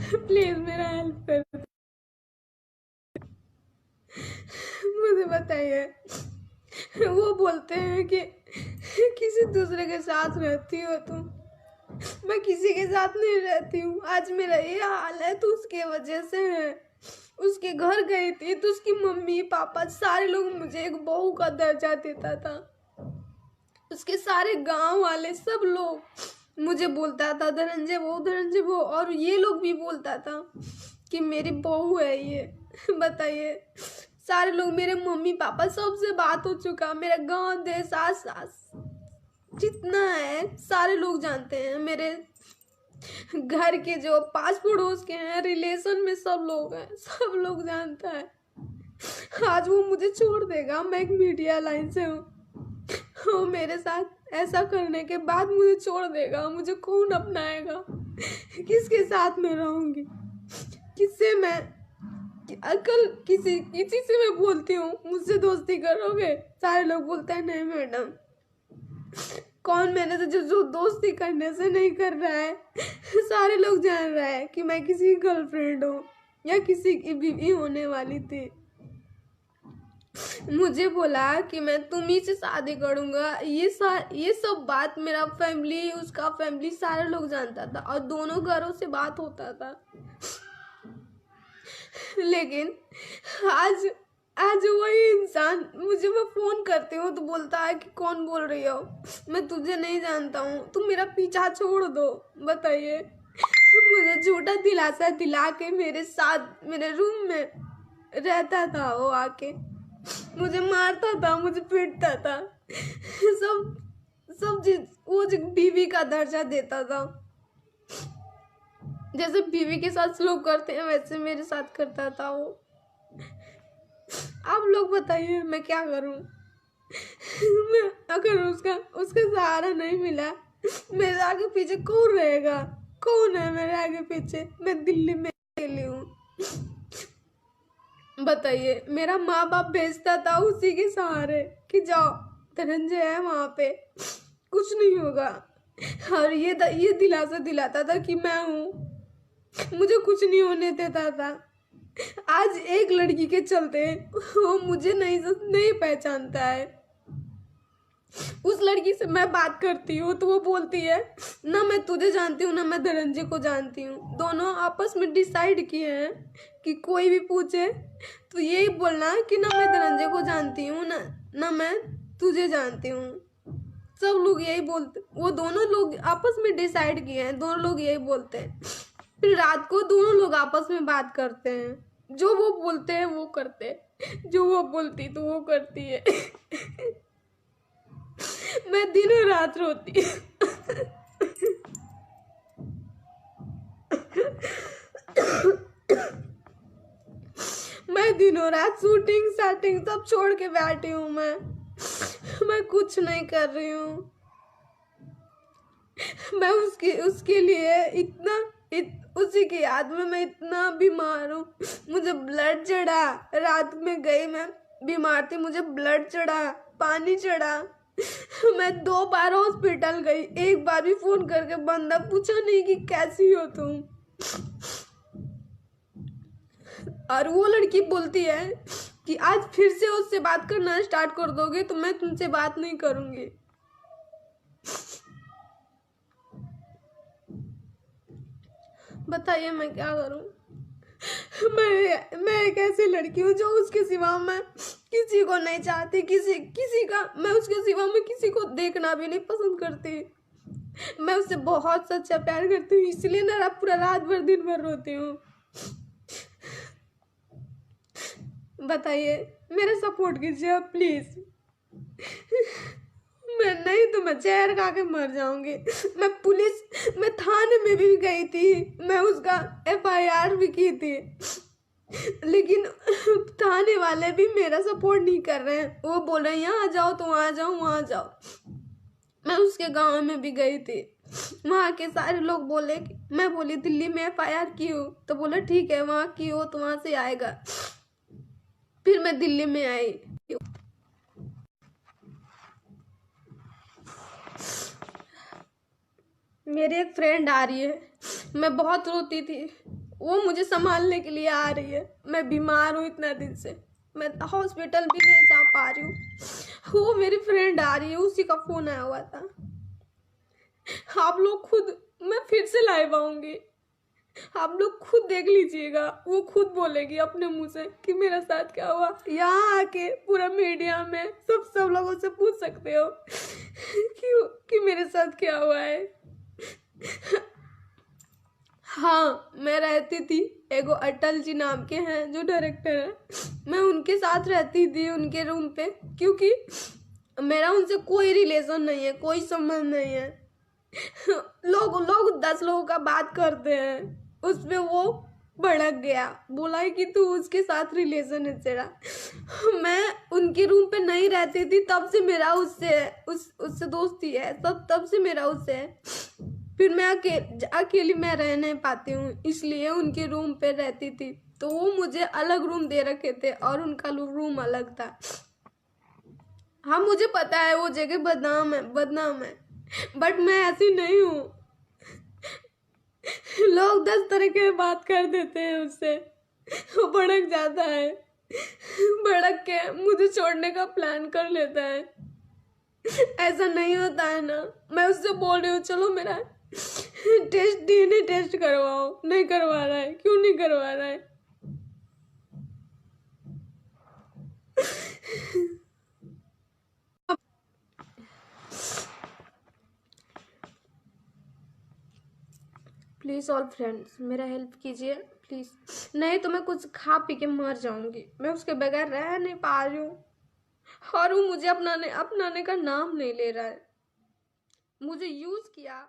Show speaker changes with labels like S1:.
S1: Please मेरा help कर, मुझे बताइए। वो बोलते हैं कि किसी दूसरे के साथ रहती हो तुम। मैं किसी के साथ नहीं रहती हूँ। आज मेरा ये हाल है तो उसके वजह से है। उसके घर गई थी तो उसकी मम्मी पापा सारे लोग मुझे एक बहू का दर्जा देता था। उसके सारे गांव वाले सब लोग मुझे बोलता था धनंजय वो, और ये लोग भी बोलता था कि मेरी बहू है ये। बताइए, सारे लोग, मेरे मम्मी पापा सबसे बात हो चुका, मेरा गांव देश आस सास जितना है सारे लोग जानते हैं। मेरे घर के जो पास पड़ोस के हैं, रिलेशन में सब लोग हैं, सब लोग जानता है। आज वो मुझे छोड़ देगा, मैं एक मीडिया लाइन से हूँ। वो मेरे साथ ऐसा करने के बाद मुझे छोड़ देगा, मुझे कौन अपनाएगा? किसके साथ मैं रहूंगी? किससे मैं अकल किसी से मैं बोलती हूँ मुझसे दोस्ती करोगे, सारे लोग बोलते हैं नहीं मैडम। कौन मैंने तो जो दोस्ती करने से नहीं कर रहा है। सारे लोग जान रहा है कि मैं किसी की गर्लफ्रेंड हूँ या किसी की बीवी होने वाली थी। मुझे बोला कि मैं तुम्ही से शादी करूंगा। ये सब बात मेरा फैमिली, उसका फैमिली, सारे लोग जानता था और दोनों घरों से बात होता था। लेकिन आज आज वही इंसान मुझे, मैं फोन करती हूँ तो बोलता है कि कौन बोल रही हो, मैं तुझे नहीं जानता हूँ, तुम मेरा पीछा छोड़ दो। बताइए, मुझे झूठा दिलासा दिला के मेरे साथ मेरे रूम में रहता था। वो आके मुझे मारता था, मुझे पीटता था, सब चीज वो बीवी का दर्जा देता था। जैसे बीवी के साथ सलूक करते हैं वैसे मेरे साथ करता था वो। आप लोग बताइए मैं क्या करूं? मैं अगर उसका सहारा नहीं मिला, मेरे आगे पीछे कौन रहेगा? कौन है मेरे आगे पीछे? मैं दिल्ली में अकेली हूँ। बताइए, मेरा माँ बाप भेजता था उसी के सहारे कि जाओ धनंजय है वहां पे, कुछ नहीं होगा। और ये दिलासा दिलाता था कि मैं हूँ, मुझे कुछ नहीं होने देता था। आज एक लड़की के चलते वो मुझे नहीं पहचानता है। उस लड़की से मैं बात करती हूँ तो वो बोलती है ना मैं तुझे जानती हूँ ना मैं धनंजय को जानती हूँ। दोनों आपस में डिसाइड किए हैं कि कोई भी पूछे तो यही बोलना कि ना मैं धनंजय को जानती हूँ ना मैं तुझे जानती हूँ। सब लोग यही बोलते, वो दोनों लोग आपस में डिसाइड किए हैं, दोनों लोग यही बोलते हैं। फिर रात को दोनों लोग आपस में बात करते हैं, जो वो बोलते हैं वो करते हैं, जो वो बोलती तो वो करती है। मैं दिनों रात रोती। मैं दिनों रात शूटिंग साटिंग सब छोड़ के बैठी हूँ। मैं कुछ नहीं कर रही हूँ। मैं उसके लिए उसी की याद में मैं इतना बीमार हूँ। मुझे ब्लड चढ़ा, रात में गई, मैं बीमार थी, मुझे ब्लड चढ़ा, पानी चढ़ा। मैं 2 बार हॉस्पिटल गई, एक बार भी फोन करके बंदा पूछा नहीं कि कैसी हो तुम। और वो लड़की बोलती है कि आज फिर से उससे बात करना स्टार्ट कर दोगे तो मैं तुमसे बात नहीं करूंगी। बताइए मैं क्या करूं? मैं एक ऐसी लड़की हूँ जो उसके सिवा मैं किसी को नहीं चाहती, किसी का मैं उसके सिवा मैं किसी को देखना भी नहीं पसंद करती। मैं उससे बहुत सच्चा प्यार करती हूँ, इसलिए ना पूरा रात भर दिन भर रोती हूँ। बताइए, मेरा सपोर्ट कीजिए प्लीज। मैं नहीं तो मैं जहर खा के मर जाऊंगी। मैं थाने में भी गई थी, मैं उसका FIR भी की थी, लेकिन थाने वाले भी मेरा सपोर्ट नहीं कर रहे हैं। वो बोल रहे हैं यहाँ जाओ तो वहां जाओ, वहां जाओ। मैं उसके गांव में भी गई थी, वहां के सारे लोग बोले, मैं बोली दिल्ली में FIR की हूँ, तो बोले ठीक है वहां की हो तो वहां से आएगा। फिर मैं दिल्ली में आई। मेरी एक फ्रेंड आ रही है, मैं बहुत रोती थी, वो मुझे संभालने के लिए आ रही है। मैं बीमार हूँ इतना दिन से, मैं हॉस्पिटल भी नहीं जा पा रही हूँ। वो मेरी फ्रेंड आ रही है, उसी का फोन आया हुआ था। आप लोग खुद, मैं फिर से लाइव आऊंगी, आप लोग खुद देख लीजिएगा। वो खुद बोलेगी अपने मुंह से कि मेरा साथ क्या हुआ। यहाँ आके पूरा मीडिया में सब लोगों से पूछ सकते हो कि मेरे साथ क्या हुआ है। हाँ, मैं रहती थी, एगो अटल जी नाम के हैं जो डायरेक्टर है, मैं उनके साथ रहती थी उनके रूम पे, क्योंकि मेरा उनसे कोई रिलेशन नहीं है, कोई संबंध नहीं है। लोग 10 लोगों का बात करते हैं, उसमें वो भड़क गया, बोला है कि तू उसके साथ रिलेशन है तेरा। मैं उनके रूम पे नहीं रहती थी, तब से मेरा उससे दोस्ती है, तब से मेरा उससे है। फिर मैं अकेली मैं रह नहीं पाती हूँ, इसलिए उनके रूम पे रहती थी। तो वो मुझे अलग रूम दे रखे थे और उनका रूम अलग था। हाँ, मुझे पता है वो जगह बदनाम है, बट मैं ऐसी नहीं हूँ। लोग 10 तरह के बात कर देते हैं उससे, वो भड़क जाता है, भड़क के मुझे छोड़ने का प्लान कर लेता है। ऐसा नहीं होता है ना। मैं उससे बोल रही हूँ चलो मेरा डीएनए टेस्ट करवाओ, नहीं करवा रहा है। क्यों नहीं करवा रहा है? प्लीज़ ऑल फ्रेंड्स मेरा हेल्प कीजिए प्लीज़, नहीं तो मैं कुछ खा पी के मर जाऊंगी। मैं उसके बगैर रह नहीं पा रही हूँ, और वो मुझे अपनाने का नाम नहीं ले रहा है। मुझे यूज़ किया।